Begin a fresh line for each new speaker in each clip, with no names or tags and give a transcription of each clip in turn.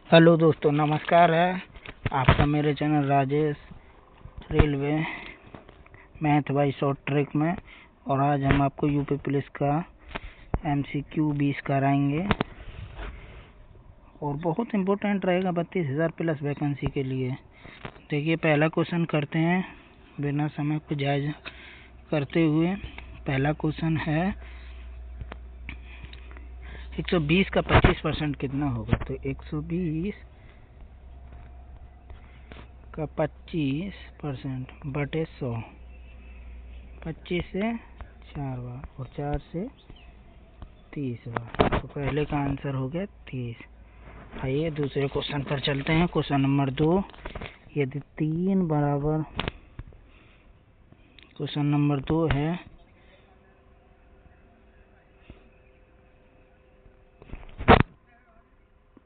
Hello दोस्तों, नमस्कार है आपका मेरे channel Rajesh railway math by short track में। और आज हम आपको यूपी पुलिस का MCQ 20 कराएंगे और बहुत इम्पोर्टेंट रहेगा 32,000 प्लस वैकेंसी के लिए। देखिए, पहला क्वेश्चन करते हैं बिना समय को जायजा करते हुए। पहला क्वेश्चन है 120 का 25% कितना होगा। तो 120 का 25% बटे 100, 25 से 4 बार और 4 से 30 बार। तो पहले का आंसर हो गया 30। आइए दूसरे क्वेश्चन पर चलते हैं। क्वेश्चन नंबर 2, यदि 3 बराबर, क्वेश्चन नंबर 2 है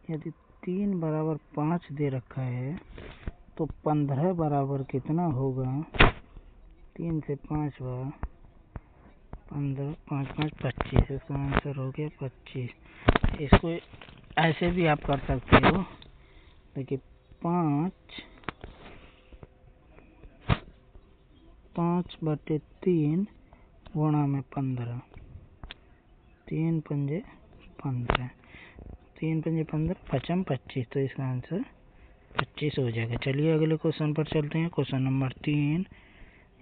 यदि 3 बराबर 5 दे रखा है तो 15 बराबर कितना होगा। 3 से 5 बार 15, 5 5 25। इसका आंसर हो गया 25। इसको ऐसे भी आप कर सकते हो। देखिए, 5 बटे 3 गुणा में 15, 3 पंजे 15, 3 पंजे 15, 5 25। तो इसका आंसर 25 हो जाएगा। चलिए अगले क्वेश्चन पर चलते हैं। क्वेश्चन नंबर 3,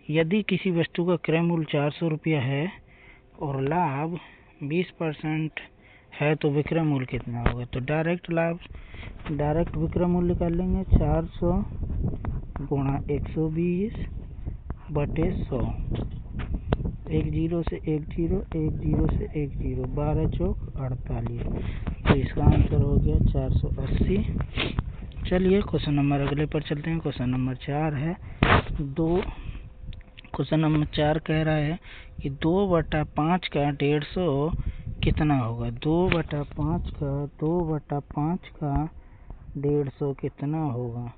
यदि किसी वस्तु का क्रय मूल्य 400 रुपया है और लाभ 20% है तो विक्रय मूल्य कितना होगा। तो डायरेक्ट विक्रय मूल्य कर लेंगे। 400 गुणा 120 बटे 100। 1 0 से 1 0, 1 0 से 1 0, 12 चौक 48। तो इसका आंसर हो गया 480। चलिए क्वेश्चन नंबर अगले पर चलते हैं। क्वेश्चन नंबर 4 है क्वेश्चन नंबर 4 कह रहा है कि 2/5 का 150 कितना होगा। 2/5 का 150 कितना होगा।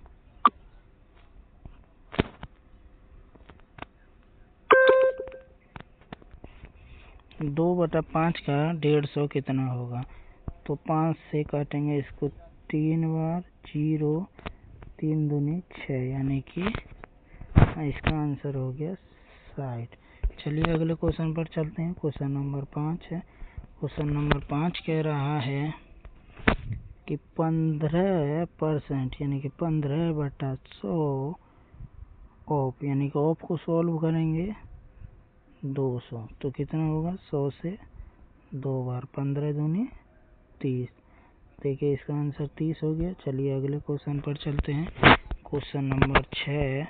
दो बटा 5 का 150 कितना होगा। तो 5 से काटेंगे इसको 3 बार, 0, 3 दूनी 6, यानी कि इसका आंसर हो गया 60। चलिए अगले क्वेश्चन पर चलते हैं। क्वेश्चन नंबर 5 है। क्वेश्चन नंबर 5 कह रहा है कि 15% यानी कि 15/100 ऑफ, यानी कि ऑफ को सॉल्व करेंगे 200। तो कितना होगा। 100 से 2 बार, 15 दूनी 30। देखिए इसका आंसर 30 हो गया। चलिए अगले क्वेश्चन पर चलते हैं। क्वेश्चन नंबर 6,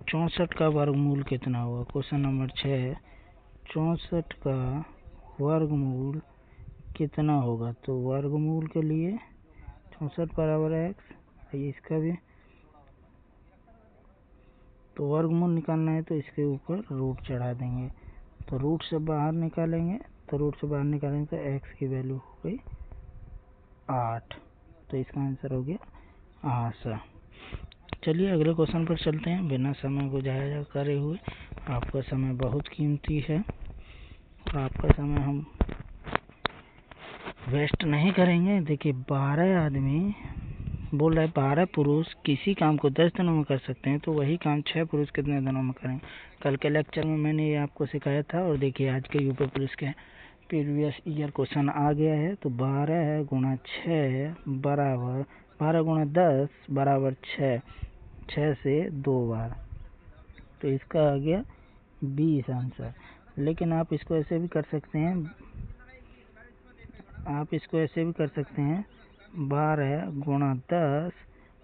64 का वर्गमूल कितना होगा। क्वेश्चन नंबर 6, 64 का वर्गमूल कितना होगा। तो वर्गमूल के लिए 64 बराबर x, इसका भी तो वर्गमूल निकालना है तो इसके ऊपर रूट चढ़ा देंगे। तो रूट से बाहर निकालेंगे तो x की वैल्यू हो गई 8। तो इसका आंसर हो गया 8। चलिए अगले क्वेश्चन पर चलते हैं बिना समय को जाया करे हुए। आपका समय बहुत कीमती है और आपका समय हम वेस्ट नहीं करेंगे। देखिए, 12 आदमी बोल रहा है 12 पुरुष किसी काम को 10 दिनों में कर सकते हैं तो वही काम 6 पुरुष कितने दिनों में करेंगे। कल के लेक्चर में मैंने ये आपको सिखाया था। और देखिए आज के यूपी पुलिस के प्रीवियस ईयर क्वेश्चन आ गया है। तो 12 गुणा 6 बराबर 12 गुणा 10 बराबर 6, 6 से 2 बार। तो इसका आ गया 20 आंसर। लेकिन आप इसको ऐसे भी कर सकते हैं, 12 गुणा 10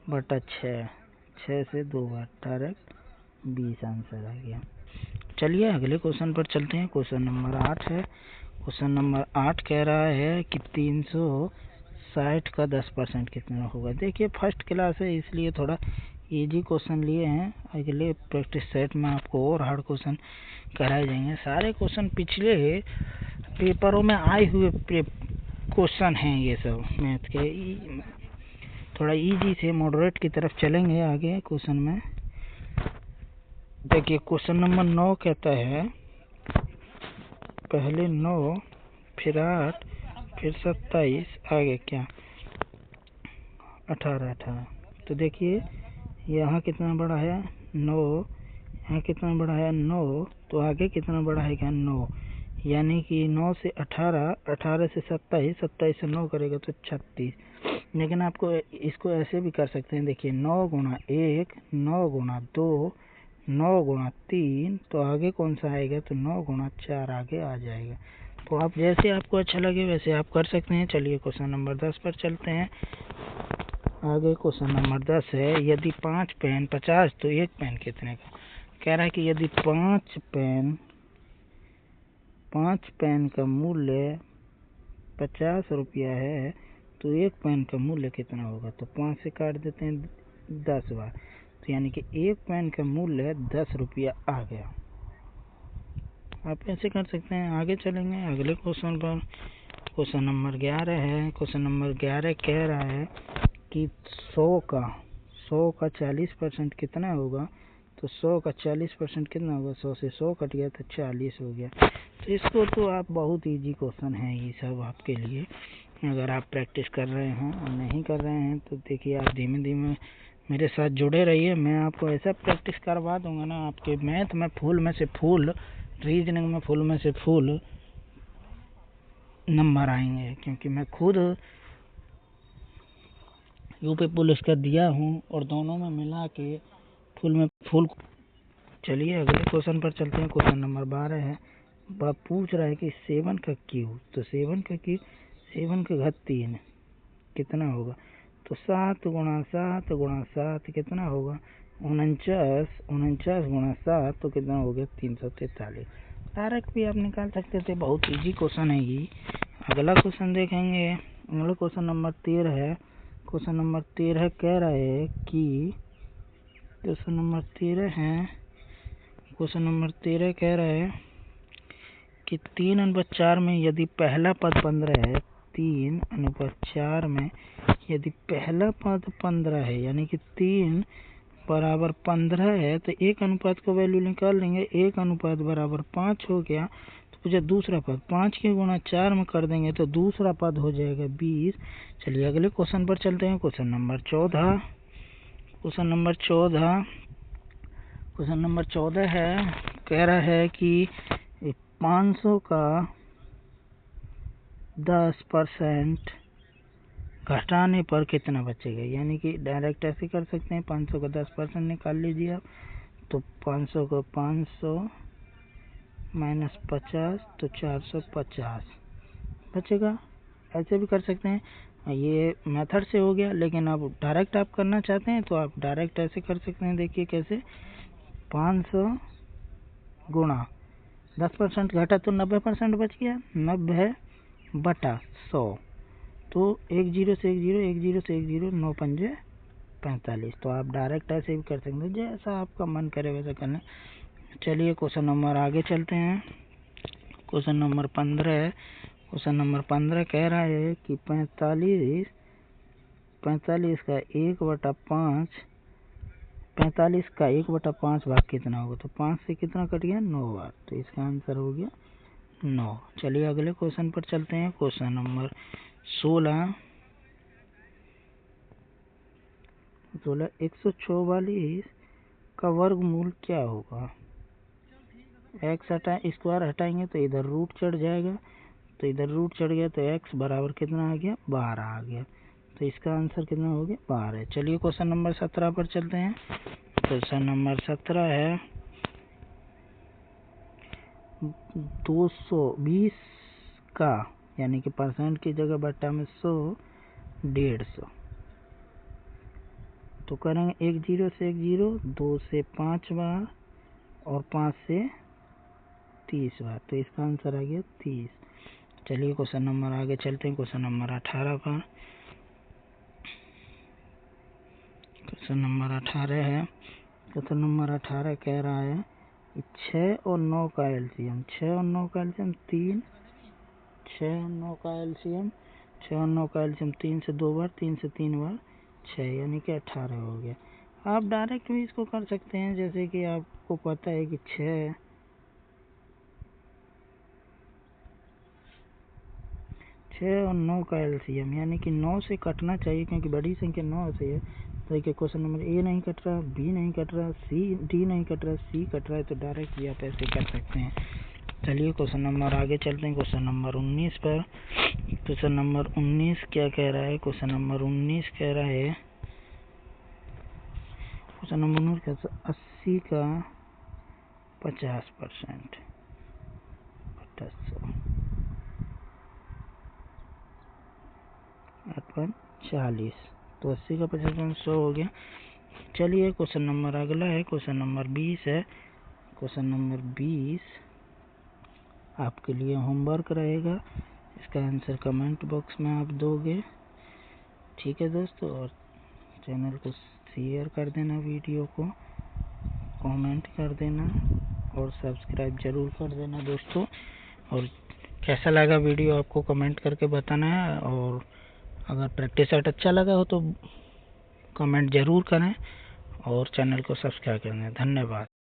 बटा 6, 6 से 2 बार, डायरेक्ट 20 आंसर आ गया। चलिए अगले क्वेश्चन पर चलते हैं। क्वेश्चन नंबर 8 है। क्वेश्चन नंबर 8 कह रहा है कि 360 का 10% कितना होगा। देखिए फर्स्ट क्लास है इसलिए थोड़ा इजी क्वेश्चन लिए हैं। अगले प्रैक्टिस सेट में आपको और हार्ड क्वेश्चन कराए जाएंगे। सारे क्वेश्चन पिछले पेपरों में आए हुए क्वेश्चन हैं। ये सब मैथ के थोड़ा इजी से मॉडरेट की तरफ चलेंगे आगे क्वेश्चन में। देखिए क्वेश्चन नंबर 9 कहता है पहले 9 फिर 8 फिर 27 आगे क्या 18 18। तो देखिए यहाँ कितना बड़ा है 9, यहाँ कितना बड़ा है 9, तो आगे कितना बड़ा है क्या 9, यानी कि 9 से 18, 18 से 27, 27 से 9 करेगा तो 36। लेकिन आपको इसको ऐसे भी कर सकते हैं, देखिए 9 गुणा 1, 9 गुणा 2, 9 गुणा 3, तो आगे कौन सा आएगा, तो 9 गुणा 4 आगे आ जाएगा। तो आप जैसे आपको अच्छा लगे वैसे आप कर सकते हैं। चलिए क्वेश्चन नंबर 10 पर चलते हैं। आगे क्वेश्चन नंबर 10 है, यदि 5 पेन 50 तो 1 पेन कितने का। कह रहा है कि यदि 5 पेन का मूल्य 50 रुपया है तो 1 पेन का मूल्य कितना होगा। तो 5 से काट देते हैं 10 बार, तो यानी कि 1 पेन का मूल्य 10 रुपया आ गया। आप ऐसे कर सकते हैं। आगे चलेंगे अगले क्वेश्चन पर। क्वेश्चन नंबर 11 है। क्वेश्चन नंबर 11 कह रहा है कि 100 का 40% कितना होगा। तो 100 का 40% कितना होगा, 100 से 100 कट गया तो 40 हो गया। तो इसको तो आप बहुत इजी क्वेश्चन है ये सब आपके लिए, अगर आप प्रैक्टिस कर रहे हैं और नहीं कर रहे हैं तो देखिए आप धीमे धीमे मेरे साथ जुड़े रहिए। मैं आपको ऐसा प्रैक्टिस करवा दूंगा ना, आपके मैथ में फुल में से फुल, रीजनिंग में फुल में से फुल नंबर आएंगे, क्योंकि मैं खुद यूपी पुलिस का दिया हूँ और दोनों में मिला के फुल में फुल। चलिए अगले क्वेश्चन पर चलते हैं। क्वेश्चन नंबर 12 है। बड़ा पूछ रहा है कि 7 का क्यूब, तो 7 का क्यूब 7 का घात 3 कितना होगा। तो 7 गुणा 7 गुणा 7 कितना होगा 49, 49 गुणा 7 तो कितना हो गया 343। डायरेक्ट भी आप निकाल सकते थे, बहुत इजी क्वेश्चन है ये। अगला क्वेश्चन देखेंगे। अगला क्वेश्चन नंबर 13 है। क्वेश्चन नंबर 13 कह रहा है कि क्वेश्चन नंबर 13 है, क्वेश्चन नंबर 13 कह रहा है कि 3/4 में यदि पहला पद 15 है, 3/4 में यदि पहला पद 15 है, यानी कि 3 बराबर 15 है, तो एक अनुपात को वैल्यू निकाल लेंगे। 1 अनुपात बराबर 5 हो गया। तो पूछा दूसरा पद, 5 के गुणा 4 में कर देंगे तो दूसरा पद हो जाएगा 20। चलिए अगले क्वेश्चन पर चलते हैं। Question number 14। Question number 14, question number 14 है। कह रहा है कि 500 का 10% घटाने पर कितना बचेगा। यानी कि डायरेक्ट ऐसे कर सकते हैं, 500 का 10% निकाल लीजिए आप, तो 500 को 500 माइनस 50 तो 450 बचेगा। ऐसे भी कर सकते हैं, ये मेथड से हो गया। लेकिन अब डायरेक्ट आप करना चाहते हैं तो आप डायरेक्ट ऐसे कर सकते हैं। देखिए कैसे, 500 गुणा 10% घटा तो 90% बच गया, 90 बटा 100, तो 1 0 से 1 0, 1 0 से 1 0, 9 पंजे 45। तो आप डायरेक्ट ऐसे भी कर सकते हैं, जैसा आपका मन करे वैसा करना। चलिए क्वेश्चन नंबर आगे चलते हैं। क्वेश्चन नंबर 15 है। क्वेश्चन नंबर 15 कह रहा है कि 45 का 1/5, 45 का 1/5 भाग कितना होगा। तो 5 से कितना कट गया 9 बार, तो इसका आंसर हो गया 9। चलिए अगले क्वेश्चन पर चलते हैं। क्वेश्चन नंबर 16, 144 का वर्गमूल क्या होगा। एक्स स्क्वायर हटाएंगे तो इधर रूट चढ़ जाएगा, तो इधर रूट चढ़ गया तो एक्स बराबर कितना आ गया 12 आ गया। तो इसका आंसर कितना हो गया 12। चलिए क्वेश्चन नंबर 17 पर चलते हैं। क्वेश्चन नंबर 17 है, 220 का, यानी कि परसेंट की जगह बट्टा में 100, 150। तो करेंगे 1 0 से 1 0, 2 से 5 बार और 5 से 30 बार, तो इसका आंसर आ गया 30। चलिए क्वेश्चन नंबर आगे चलते हैं। क्वेश्चन नंबर 18 पर। क्वेश्चन नंबर 18 है। क्वेश्चन नंबर 18 कह रहा है 6 और 9 का एलसीएम, 6 और 9 का एलसीएम 3, 6 और 9 का एलसीएम, 6 और 9 का एलसीएम 3 से 2 बार, 3 से 3 बार 6, यानी कि 18 हो गया। आप डायरेक्ट भी इसको कर सकते हैं, जैसे कि आपको पता है कि 6 6 और 9 का एलसीएम, यानी कि 9 से कटना चाहिए क्योंकि बड़ी संख्या 9 से है। तो देखिए क्वेश्चन नंबर ए नहीं कट रहा, बी नहीं कट रहा, डी नहीं कट रहा, सी कट रहा है, तो डायरेक्ट भी आप ऐसे कर सकते हैं। चलिए क्वेश्चन नंबर आगे चलते हैं, क्वेश्चन नंबर 19 पर। क्वेश्चन नंबर 19 क्या कह रहा है? क्वेश्चन नंबर 19 कह रहा है, क्वेश्चन नंबर 19 80 का 50% 40, तो 80 का 50% 100 हो गया। चलिए क्वेश्चन नंबर अगला है, क्वेश्चन नंबर 20 है। क्वेश्चन नंबर 20 आपके लिए होमवर्क रहेगा, इसका आंसर कमेंट बॉक्स में आप दोगे। ठीक है दोस्तों, और चैनल को शेयर कर देना, वीडियो को कमेंट कर देना और सब्सक्राइब जरूर कर देना दोस्तों। और कैसा लगा वीडियो आपको कमेंट करके बताना है, और अगर प्रैक्टिस सेट अच्छा लगा हो तो कमेंट ज़रूर करें और चैनल को सब्सक्राइब करें। धन्यवाद।